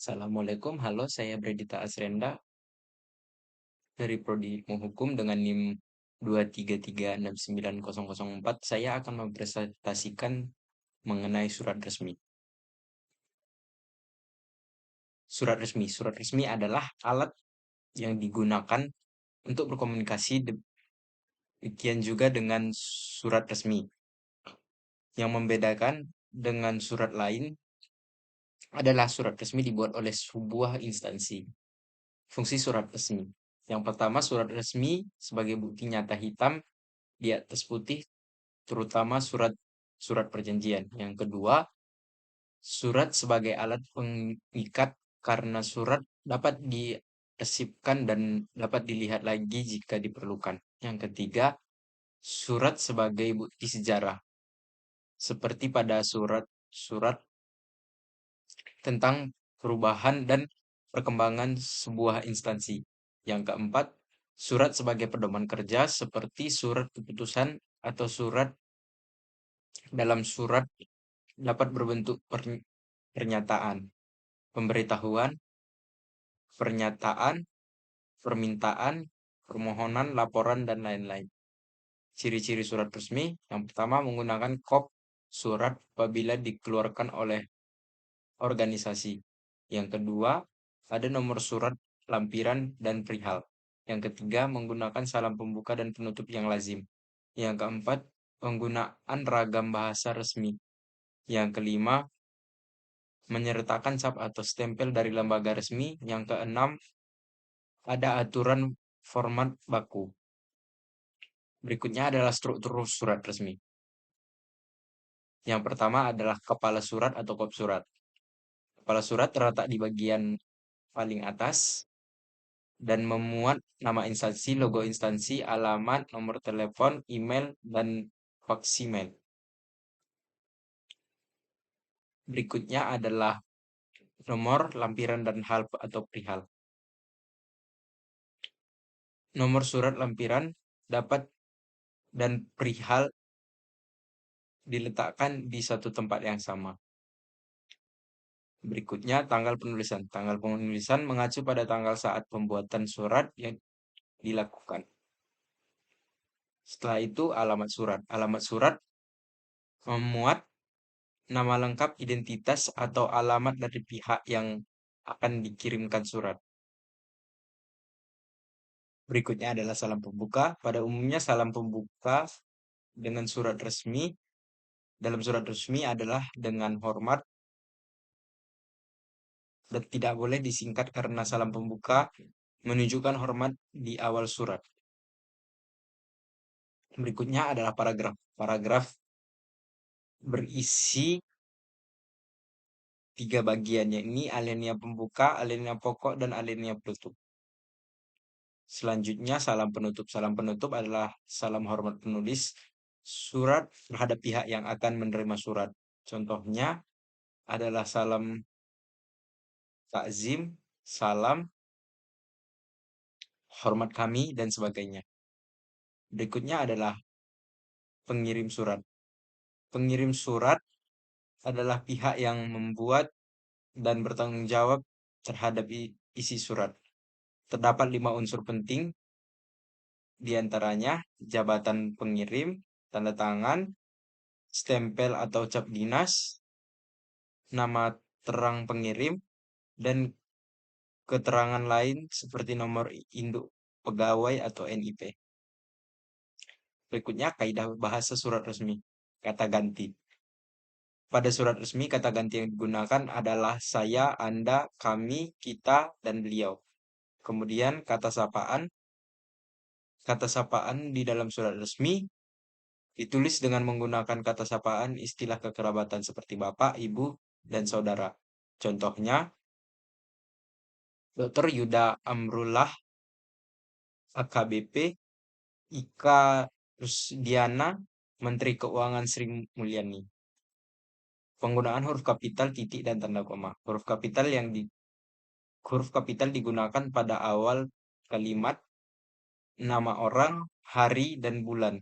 Assalamualaikum, halo saya Bredita Asrenda dari Prodi Ilmu Hukum dengan NIM 233690004. Saya akan mempresentasikan mengenai surat resmi. Surat resmi adalah alat yang digunakan untuk berkomunikasi, demikian juga dengan surat resmi. Yang membedakan dengan surat lain adalah surat resmi dibuat oleh sebuah instansi. Fungsi surat resmi. Yang pertama, surat resmi sebagai bukti nyata hitam di atas putih, terutama surat perjanjian. Yang kedua, surat sebagai alat pengikat karena surat dapat diarsipkan dan dapat dilihat lagi jika diperlukan. Yang ketiga, surat sebagai bukti sejarah, seperti pada surat-surat tentang perubahan dan perkembangan sebuah instansi. Yang keempat, surat sebagai pedoman kerja seperti surat keputusan atau surat dalam surat dapat berbentuk pernyataan, pemberitahuan, pernyataan, permintaan, permohonan, laporan, dan lain-lain. Ciri-ciri surat resmi, yang pertama menggunakan kop surat apabila dikeluarkan oleh organisasi. Yang kedua, ada nomor surat, lampiran, dan perihal. Yang ketiga, menggunakan salam pembuka dan penutup yang lazim. Yang keempat, penggunaan ragam bahasa resmi. Yang kelima, menyertakan cap atau stempel dari lembaga resmi. Yang keenam, ada aturan format baku. Berikutnya adalah struktur surat resmi. Yang pertama adalah kepala surat atau kop surat. Kepala surat terletak di bagian paling atas dan memuat nama instansi, logo instansi, alamat, nomor telepon, email, dan faksimail. Berikutnya adalah nomor, lampiran, dan hal atau perihal. Nomor surat lampiran dapat dan perihal diletakkan di satu tempat yang sama. Berikutnya tanggal penulisan. Tanggal penulisan mengacu pada tanggal saat pembuatan surat yang dilakukan. Setelah itu alamat surat. Alamat surat memuat nama lengkap, identitas, atau alamat dari pihak yang akan dikirimkan surat. Berikutnya adalah salam pembuka. Pada umumnya salam pembuka dengan surat resmi dalam surat resmi adalah dengan hormat dan tidak boleh disingkat karena salam pembuka menunjukkan hormat di awal surat. Berikutnya adalah paragraf. Paragraf berisi 3 bagian, yakni alinea pembuka, alinea pokok, dan alinea penutup. Selanjutnya salam penutup. Salam penutup adalah salam hormat penulis surat terhadap pihak yang akan menerima surat. Contohnya adalah salam takzim, salam, hormat kami, dan sebagainya. Berikutnya adalah pengirim surat. Pengirim surat adalah pihak yang membuat dan bertanggung jawab terhadap isi surat. Terdapat 5 unsur penting, di antaranya jabatan pengirim, tanda tangan, stempel atau cap dinas, nama terang pengirim, dan keterangan lain seperti nomor induk pegawai atau NIP. Berikutnya kaidah bahasa surat resmi, kata ganti. Pada surat resmi, kata ganti yang digunakan adalah saya, Anda, kami, kita, dan beliau. Kemudian kata sapaan. Kata sapaan di dalam surat resmi ditulis dengan menggunakan kata sapaan istilah kekerabatan seperti bapak, ibu, dan saudara. Contohnya, Dr. Yuda Amrullah, AKBP, Ika Rusdiana, Menteri Keuangan Sri Mulyani. Penggunaan huruf kapital, titik, dan tanda koma. Huruf kapital digunakan pada awal kalimat, nama orang, hari, dan bulan,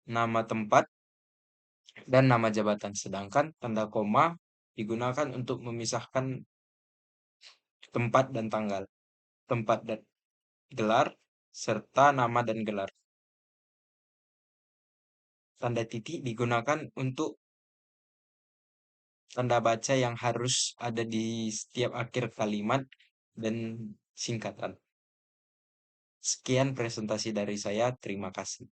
nama tempat, dan nama jabatan. Sedangkan tanda koma digunakan untuk memisahkan tempat dan tanggal, tempat dan gelar, serta nama dan gelar. Tanda titik digunakan untuk tanda baca yang harus ada di setiap akhir kalimat dan singkatan. Sekian presentasi dari saya, terima kasih.